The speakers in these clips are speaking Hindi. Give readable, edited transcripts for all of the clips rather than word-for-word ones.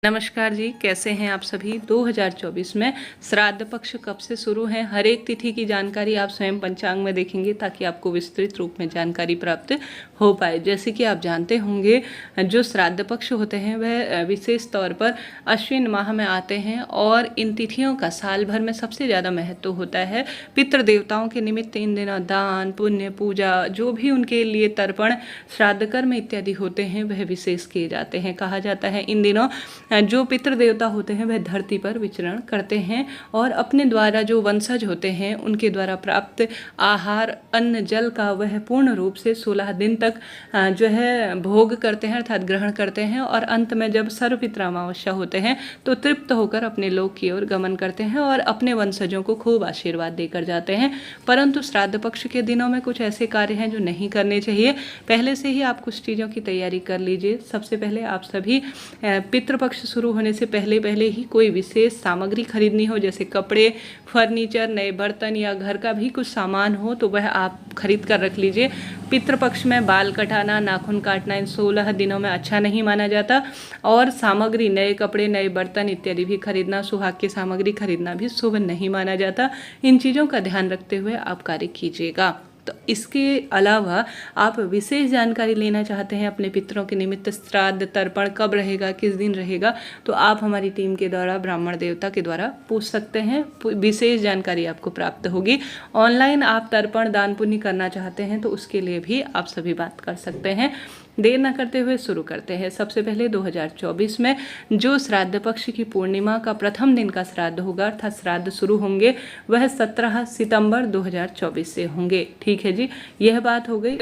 नमस्कार जी, कैसे हैं आप सभी। 2024 में श्राद्ध पक्ष कब से शुरू है, हर एक तिथि की जानकारी आप स्वयं पंचांग में देखेंगे ताकि आपको विस्तृत रूप में जानकारी प्राप्त हो पाए। जैसे कि आप जानते होंगे, जो श्राद्ध पक्ष होते हैं वह विशेष तौर पर अश्विन माह में आते हैं और इन तिथियों का साल भर में सबसे ज़्यादा महत्व होता है। पितृ देवताओं के निमित्त इन दिनों दान पुण्य पूजा जो भी उनके लिए तर्पण श्राद्ध कर्म इत्यादि होते हैं वह विशेष किए जाते हैं। कहा जाता है इन दिनों जो पितृ देवता होते हैं वह धरती पर विचरण करते हैं और अपने द्वारा जो वंशज होते हैं उनके द्वारा प्राप्त आहार अन्न जल का वह पूर्ण रूप से 16 दिन तक जो है भोग करते हैं अर्थात ग्रहण करते हैं और अंत में जब सर्वपितृ अमावस्या होते हैं तो तृप्त होकर अपने लोक की ओर गमन करते हैं और अपने वंशजों को खूब आशीर्वाद देकर जाते हैं। परंतु श्राद्ध पक्ष के दिनों में कुछ ऐसे कार्य हैं जो नहीं करने चाहिए। पहले से ही आप कुछ चीज़ों की तैयारी कर लीजिए। सबसे पहले आप सभी पितृपक्ष शुरू होने से पहले ही कोई विशेष सामग्री खरीदनी हो, जैसे कपड़े, फर्नीचर, नए बर्तन या घर का भी कुछ सामान हो तो वह आप खरीद कर रख लीजिए। पितृपक्ष में बाल कटाना, नाखून काटना इन 16 दिनों में अच्छा नहीं माना जाता और सामग्री, नए कपड़े, नए बर्तन इत्यादि भी खरीदना, सुहाग की सामग्री खरीदना भी शुभ नहीं माना जाता। इन चीज़ों का ध्यान रखते हुए आप कार्य कीजिएगा। तो इसके अलावा आप विशेष जानकारी लेना चाहते हैं अपने पितरों के निमित्त, श्राद्ध तर्पण कब रहेगा, किस दिन रहेगा, तो आप हमारी टीम के द्वारा ब्राह्मण देवता के द्वारा पूछ सकते हैं। विशेष जानकारी आपको प्राप्त होगी। ऑनलाइन आप तर्पण दान पुण्य करना चाहते हैं तो उसके लिए भी आप सभी बात कर सकते हैं। देर न करते हुए शुरू करते हैं। सबसे पहले 2024 में जो श्राद्ध पक्ष की पूर्णिमा का प्रथम दिन का श्राद्ध होगा अर्थात श्राद्ध शुरू होंगे वह 17 सितंबर 2024 से होंगे। ठीक है जी, यह बात हो गई।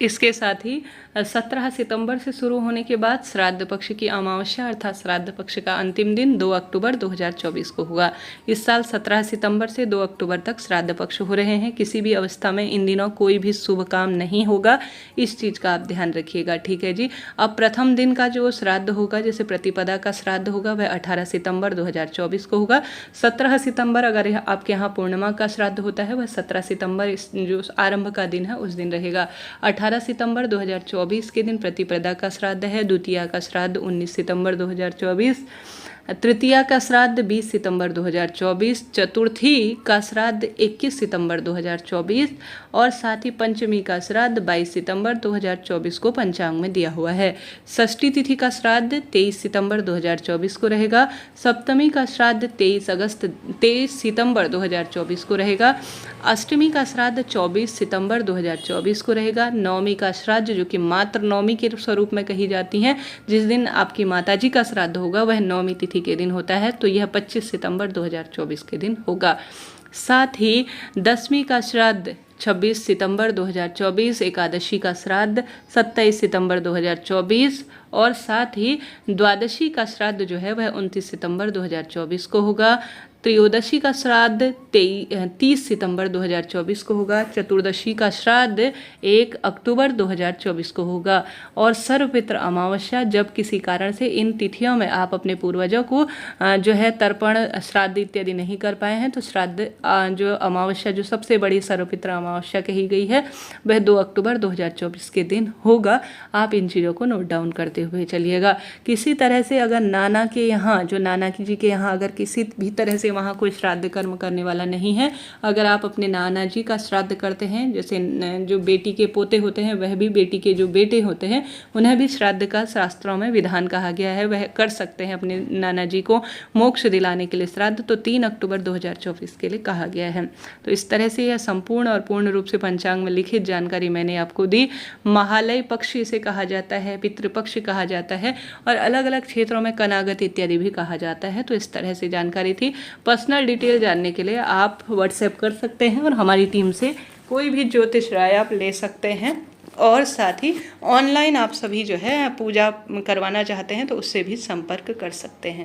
इसके साथ ही 17 सितंबर से शुरू होने के बाद श्राद्ध पक्ष की अमावस्या अर्थात श्राद्ध पक्ष का अंतिम दिन 2 अक्टूबर 2024 को होगा। इस साल 17 सितंबर से 2 अक्टूबर तक श्राद्ध पक्ष हो रहे हैं। किसी भी अवस्था में इन दिनों कोई भी शुभ काम नहीं होगा, इस चीज़ का आप ध्यान रखिएगा। ठीक है जी। अब प्रथम दिन का जो श्राद्ध होगा, जैसे प्रतिपदा का श्राद्ध होगा, वह 18 सितंबर 2024 को होगा। 17 सितंबर अगर आपके यहाँ पूर्णिमा का श्राद्ध होता है वह 17 सितंबर जो आरंभ का दिन है उस दिन रहेगा। 18 सितंबर 2024 के दिन प्रतिपदा का श्राद्ध है। द्वितीया का श्राद्ध 19 सितंबर 2024, तृतीया का श्राद्ध 20 सितंबर 2024, चतुर्थी का श्राद्ध 21 सितंबर 2024 और साथ ही पंचमी का श्राद्ध 22 सितंबर 2024 को पंचांग में दिया हुआ है। षष्ठी तिथि का श्राद्ध 23 सितंबर 2024 को रहेगा। सप्तमी का श्राद्ध 23 सितंबर 2024 को रहेगा। अष्टमी का श्राद्ध 24 सितंबर 2024 को रहेगा। नवमी का श्राद्ध जो कि मातृ नवमी के स्वरूप में कही जाती हैं, जिस दिन आपकी माताजी का श्राद्ध होगा वह नवमी तिथि के दिन होता है, तो यह 25 सितंबर 2024 के दिन होगा। साथ ही दसवीं का श्राद्ध 26 सितंबर 2024, एकादशी का श्राद्ध 27 सितंबर 2024 और साथ ही द्वादशी का श्राद्ध जो है वह 29 सितंबर 2024 को होगा। त्रयोदशी का श्राद्ध 30 सितंबर 2024 को होगा। चतुर्दशी का श्राद्ध 1 अक्टूबर 2024 को होगा और सर्वपितृ अमावस्या, जब किसी कारण से इन तिथियों में आप अपने पूर्वजों को जो है तर्पण श्राद्ध इत्यादि नहीं कर पाए हैं तो श्राद्ध जो अमावस्या जो सबसे बड़ी सर्वपितृ अमावस्या कही गई है वह 2 अक्टूबर 2024 के दिन होगा। आप इन चीज़ों को नोट डाउन करते हुए चलिएगा। किसी तरह से अगर नाना के यहाँ, जो नाना जी के यहाँ अगर किसी भी तरह से वहाँ कोई श्राद्ध कर्म करने वाला नहीं है, अगर आप अपने नाना जी का श्राद्ध करते हैं, जैसे जो बेटी के पोते होते हैं वह भी बेटी के जो बेटे होते हैं उन्हें भी श्राद्ध का शास्त्रों में विधान कहा गया है, वह कर सकते हैं अपने नाना जी को मोक्ष दिलाने के लिए श्राद्ध, तो 3 अक्टूबर 2024 के लिए कहा गया है। तो इस तरह से यह संपूर्ण और पूर्ण रूप से पंचांग में लिखित जानकारी मैंने आपको दी। महालय पक्ष इसे कहा जाता है, पितृपक्ष कहा जाता है और अलग अलग क्षेत्रों में कनागत इत्यादि भी कहा जाता है। तो इस तरह से जानकारी थी। पर्सनल डिटेल जानने के लिए आप व्हाट्सएप कर सकते हैं और हमारी टीम से कोई भी ज्योतिष राय आप ले सकते हैं और साथ ही ऑनलाइन आप सभी जो है पूजा करवाना चाहते हैं तो उससे भी संपर्क कर सकते हैं।